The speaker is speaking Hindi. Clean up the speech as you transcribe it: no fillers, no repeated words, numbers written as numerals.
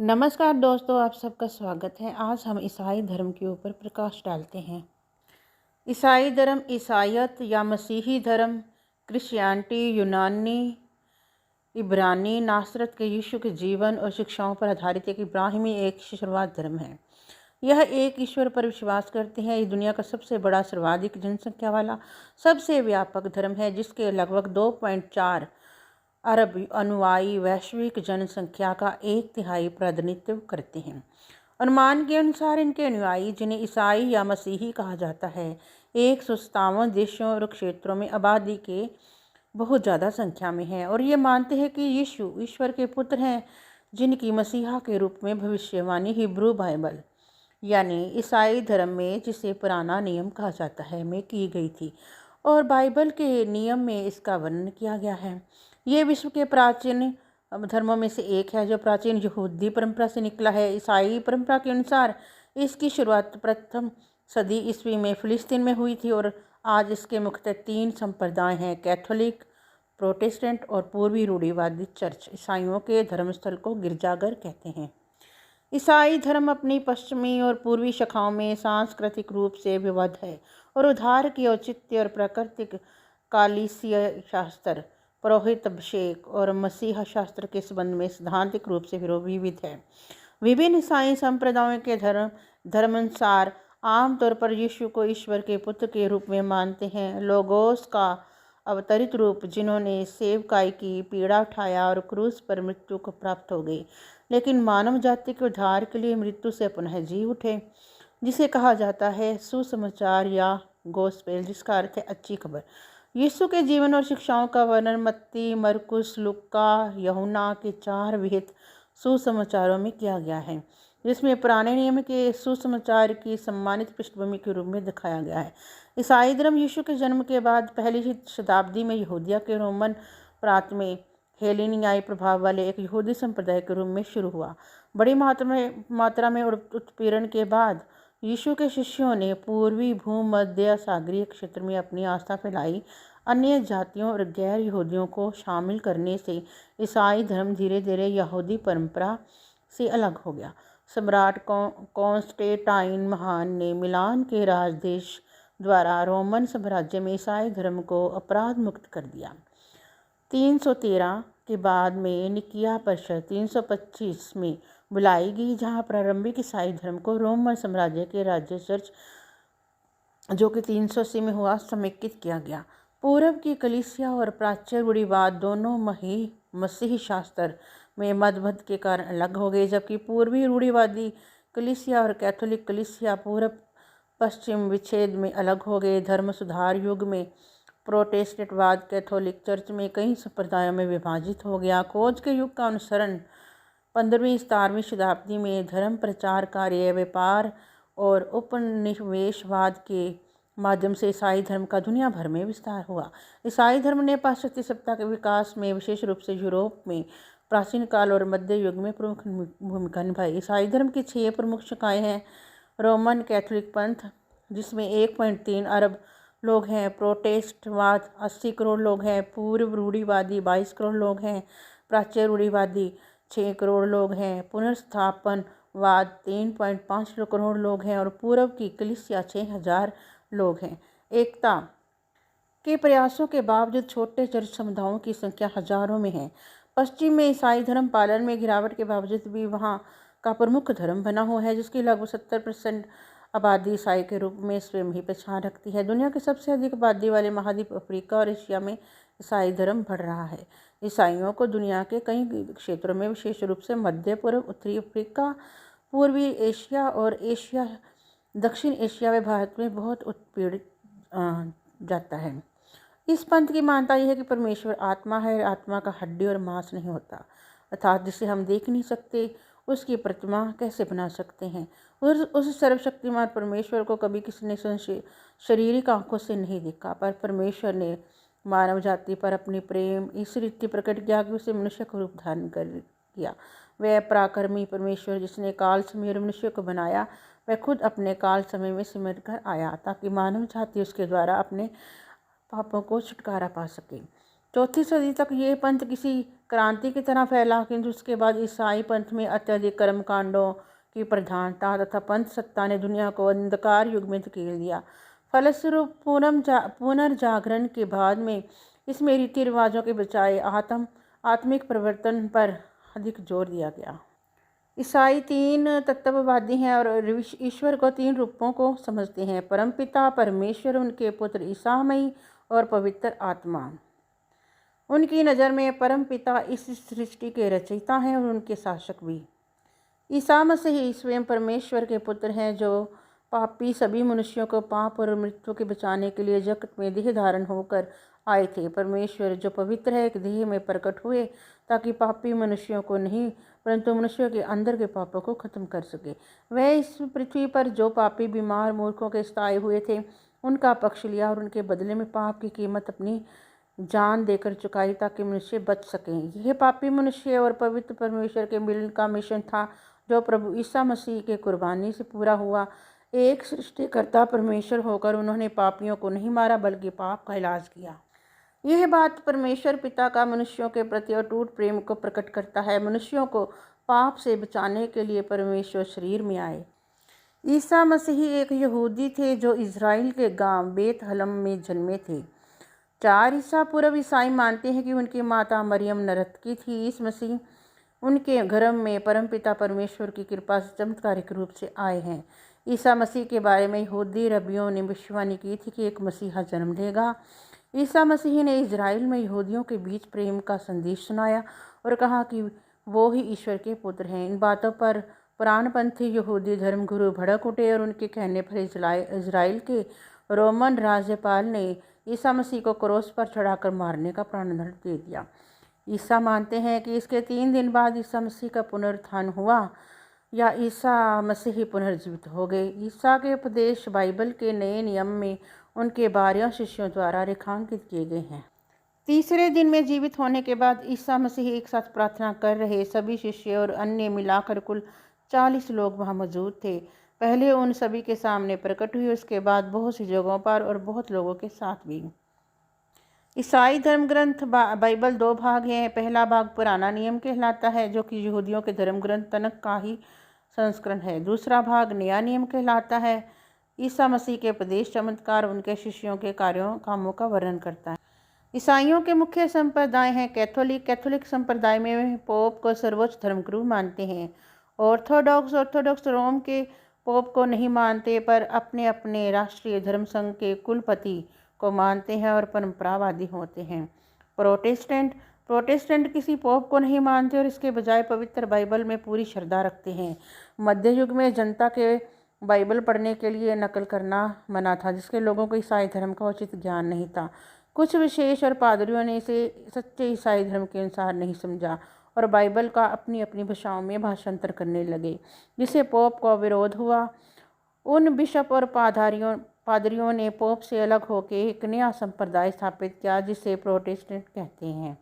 नमस्कार दोस्तों, आप सबका स्वागत है। आज हम ईसाई धर्म के ऊपर प्रकाश डालते हैं। ईसाई धर्म ईसाईयत या मसीही धर्म, क्रिश्चियनिटी, यूनानी, इब्रानी, नासरत के यीशु के जीवन और शिक्षाओं पर आधारित एक इब्राहिमी एक शुरुआत धर्म है। यह एक ईश्वर पर विश्वास करते हैं। ये दुनिया का सबसे बड़ा सर्वाधिक जनसंख्या वाला सबसे व्यापक धर्म है, जिसके लगभग 2.4 अरब अनुयायी वैश्विक जनसंख्या का 1/3 प्रतिनिधित्व करते हैं। अनुमान के अनुसार इनके अनुयायी, जिन्हें ईसाई या मसीही कहा जाता है, 157 देशों और क्षेत्रों में आबादी के बहुत ज़्यादा संख्या में हैं और ये मानते हैं कि यीशु ईश्वर के पुत्र हैं, जिनकी मसीहा के रूप में भविष्यवाणी हिब्रू बाइबल यानी ईसाई धर्म में, जिसे पुराना नियम कहा जाता है, में की गई थी और बाइबल के नियम में इसका वर्णन किया गया है। ये विश्व के प्राचीन धर्मों में से एक है, जो प्राचीन यहूदी परंपरा से निकला है। ईसाई परंपरा के अनुसार इसकी शुरुआत प्रथम सदी ईस्वी में फिलिस्तीन में हुई थी और आज इसके मुख्यतः 3 संप्रदाय हैं: कैथोलिक, प्रोटेस्टेंट और पूर्वी रूढ़िवादी चर्च। ईसाइयों के धर्मस्थल को गिरजाघर कहते हैं। ईसाई धर्म अपनी पश्चिमी और पूर्वी शाखाओं में सांस्कृतिक रूप से विविध है और उद्धार की औचित्य और प्राकृतिक कालीसिया शास्त्र, पुरोहित अभिषेक और मसीहा शास्त्र के संबंध में सैद्धांतिक रूप से विविध है। विभिन्न ईसाई संप्रदायों के धर्मानुसार आमतौर पर यीशु को ईश्वर के पुत्र के रूप में मानते हैं, लोगोस का अवतरित रूप, जिन्होंने सेवकाई की, पीड़ा उठाया और क्रूस पर मृत्यु को प्राप्त हो गई, लेकिन मानव जाति के उद्धार के लिए मृत्यु से पुनः जी उठे, जिसे कहा जाता है सुसमाचार या गोस्पेल, जिसका अर्थ है अच्छी खबर। यीशु के जीवन और शिक्षाओं का वर्णन मत्ती, मरकुस, लुक्का, यूहन्ना के 4 विहित सुसमाचारों में किया गया है, जिसमें पुराने नियम के सुसमाचार की सम्मानित पृष्ठभूमि के रूप में दिखाया गया है। ईसाई धर्म यीशु के जन्म के बाद पहली ही शताब्दी में यहूदिया के रोमन प्रांत में हेलेनियाई प्रभाव वाले एक यहूदी संप्रदाय के रूप में शुरू हुआ। बड़ी मात्रा में उत्पीड़न के बाद यीशु के शिष्यों ने पूर्वी भूमध्य सागरीय क्षेत्र में अपनी आस्था फैलाई। अन्य जातियों और गैर यहूदियों को शामिल करने से ईसाई धर्म धीरे धीरे यहूदी परंपरा से अलग हो गया। सम्राट कॉन्स्टेंटाइन महान ने मिलान के राजदेश द्वारा रोमन साम्राज्य में ईसाई धर्म को अपराध मुक्त कर दिया। 313 के बाद में निकिया परिषद 325 में बुलाई गई, जहां प्रारंभिक ईसाई धर्म को रोमन साम्राज्य के राज्य चर्च, जो कि 380 में हुआ, समेकित किया गया। पूर्व की कलीसिया और प्राच्य रूढ़िवाद दोनों मसीही शास्त्र में मतभेद के कारण अलग हो गए, जबकि पूर्वी रूढ़िवादी कलीसिया और कैथोलिक कलीसिया पूर्व पश्चिम विच्छेद में अलग हो गए। धर्म सुधार युग में प्रोटेस्टेंटवाद कैथोलिक चर्च में कई संप्रदायों में विभाजित हो गया। खोज के युग का अनुसरण 15वीं 17वीं शताब्दी में धर्म प्रचार कार्य, व्यापार और उपनिवेशवाद के माध्यम से ईसाई धर्म का दुनिया भर में विस्तार हुआ। ईसाई धर्म ने पाश्चात्य सभ्यता के विकास में, विशेष रूप से यूरोप में प्राचीन काल और मध्य युग में प्रमुख भूमिका निभाई। ईसाई धर्म की 6 प्रमुख शाखाएं हैं: रोमन कैथोलिक पंथ, जिसमें 1.3 अरब लोग हैं; प्रोटेस्टेंटवाद 80 करोड़ लोग हैं; पूर्व रूढ़िवादी 22 करोड़ लोग हैं; प्राच्य रूढ़िवादी 6 करोड़ लोग हैं; पुनर्स्थापनवाद 3.5 करोड़ लोग हैं और पूर्व की कलीसिया 6000 लोग हैं। एकता के प्रयासों के बावजूद छोटे चर्च समुदायों की संख्या हजारों में है। पश्चिम में ईसाई धर्म पालन में गिरावट के बावजूद भी वहाँ का प्रमुख धर्म बना हुआ है, जिसकी लगभग 70% आबादी ईसाई के रूप में स्वयं ही पहचान रखती है। दुनिया के सबसे अधिक आबादी वाले महाद्वीप अफ्रीका और एशिया में ईसाई धर्म बढ़ रहा है। ईसाइयों को दुनिया के कई क्षेत्रों में, विशेष रूप से मध्य पूर्व, उत्तरी अफ्रीका, पूर्वी एशिया और एशिया, दक्षिण एशिया व भारत में बहुत उत्पीड़ित जाता है। इस पंथ की मान्यता यह है कि परमेश्वर आत्मा है, आत्मा का हड्डी और मांस नहीं होता, अर्थात जिसे हम देख नहीं सकते उसकी प्रतिमा कैसे बना सकते हैं। उस सर्वशक्तिमान परमेश्वर को कभी किसी ने शारीरिक आंखों से नहीं देखा, पर परमेश्वर ने मानव जाति पर अपनी प्रेम इस रीति प्रकट किया कि उसे मनुष्य का रूप धारण कर किया। वह पराक्रमी परमेश्वर, जिसने काल समय और मनुष्य को बनाया, वह खुद अपने काल समय में सिमट कर आया, ताकि मानव जाति उसके द्वारा अपने पापों को छुटकारा पा सके। 4वीं सदी तक ये पंथ किसी क्रांति की तरह फैला, किंतु उसके बाद ईसाई पंथ में अत्यधिक कर्मकांडों की प्रधानता तथा पंथ सत्ता ने दुनिया को अंधकार युग में धकेल दिया। फलस्वरूप पुनर्जागरण के बाद में इसमें रीति रिवाजों के बजाय आत्मिक परिवर्तन पर अधिक जोर दिया गया। ईसाई तीन तत्ववादी हैं और ईश्वर को तीन रूपों को समझते हैं: परमपिता परमेश्वर, उनके पुत्र ईसा मसीह और पवित्र आत्मा। उनकी नज़र में परमपिता इस सृष्टि के रचयिता हैं और उनके शासक भी। ईसा मसीह स्वयं परमेश्वर के पुत्र हैं, जो पापी सभी मनुष्यों को पाप और मृत्यु के बचाने के लिए जगत में देह धारण होकर आए थे। परमेश्वर जो पवित्र है, एक देह में प्रकट हुए ताकि पापी मनुष्यों को नहीं परंतु मनुष्यों के अंदर के पापों को खत्म कर सके। वह इस पृथ्वी पर जो पापी बीमार मूर्खों के स्थायी हुए थे, उनका पक्ष लिया और उनके बदले में पाप की कीमत अपनी जान देकर चुकाई ताकि मनुष्य बच सकें। यह पापी मनुष्य और पवित्र परमेश्वर के मिलन का मिशन था, जो प्रभु ईसा मसीह के कुर्बानी से पूरा हुआ। एक सृष्टिकर्ता परमेश्वर होकर उन्होंने पापियों को नहीं मारा बल्कि पाप का इलाज किया। यह बात परमेश्वर पिता का मनुष्यों के प्रति अटूट प्रेम को प्रकट करता है। मनुष्यों को पाप से बचाने के लिए परमेश्वर शरीर में आए। ईसा मसीह एक यहूदी थे जो इज़राइल के गांव बेतहलम में जन्मे थे। 4 ईसा पूर्व ईसाई मानते हैं कि उनकी माता मरियम नरतकी थी। इस मसीह उनके गर्भ में परमपिता परमेश्वर की कृपा से चमत्कारिक रूप से आए हैं। ईसा मसीह के बारे में यहूदी रबियों ने भविष्यवाणी की थी कि एक मसीहा जन्म लेगा। ईसा मसीह ने इज़राइल में यहूदियों के बीच प्रेम का संदेश सुनाया और कहा कि वो ही ईश्वर के पुत्र हैं। इन बातों पर पुराणपंथी यहूदी धर्मगुरु भड़क उठे और उनके कहने पर इज़राइल के रोमन राज्यपाल ने ईसा मसीह को क्रूस पर चढ़ाकर मारने का प्रावधान दे दिया। ईसा मानते हैं कि इसके 3 दिन बाद ईसा मसीह का पुनरुत्थान हुआ या ईसा मसीह पुनर्जीवित हो गए। ईसा के उपदेश बाइबल के नए नियम में उनके 12 शिष्यों द्वारा रेखांकित किए गए हैं। तीसरे दिन में जीवित होने के बाद ईसा मसीह एक साथ प्रार्थना कर रहे सभी शिष्य और अन्य मिलाकर कुल 40 लोग वहां मौजूद थे। पहले उन सभी के सामने प्रकट हुई, उसके बाद बहुत सी जगहों पर और बहुत लोगों के साथ भी। ईसाई धर्म ग्रंथ बाइबल 2 भाग हैं। पहला भाग पुराना नियम कहलाता है, जो कि यहूदियों के धर्म ग्रंथ तनक का ही संस्करण है। दूसरा भाग नया नियम कहलाता है। ईसा मसीह के उपदेश, चमत्कार, उनके शिष्यों के कामों का वर्णन करता है। ईसाइयों के मुख्य संप्रदाय हैं कैथोलिक संप्रदाय में पोप को सर्वोच्च धर्मगुरु मानते हैं। ऑर्थोडॉक्स रोम के पोप को नहीं मानते, पर अपने अपने राष्ट्रीय धर्म संघ के कुलपति को मानते हैं और परंपरावादी होते हैं। प्रोटेस्टेंट किसी पोप को नहीं मानते और इसके बजाय पवित्र बाइबल में पूरी श्रद्धा रखते हैं। मध्य युग में जनता के बाइबल पढ़ने के लिए नकल करना मना था, जिसके लोगों को ईसाई धर्म का उचित ज्ञान नहीं था। कुछ विशेष और पादरियों ने इसे सच्चे ईसाई धर्म के अनुसार नहीं समझा और बाइबल का अपनी अपनी भाषाओं में भाषांतर करने लगे, जिससे पोप को विरोध हुआ। उन बिशप और पादरियों ने पोप से अलग होकर एक नया संप्रदाय स्थापित किया, जिसे प्रोटेस्टेंट कहते हैं।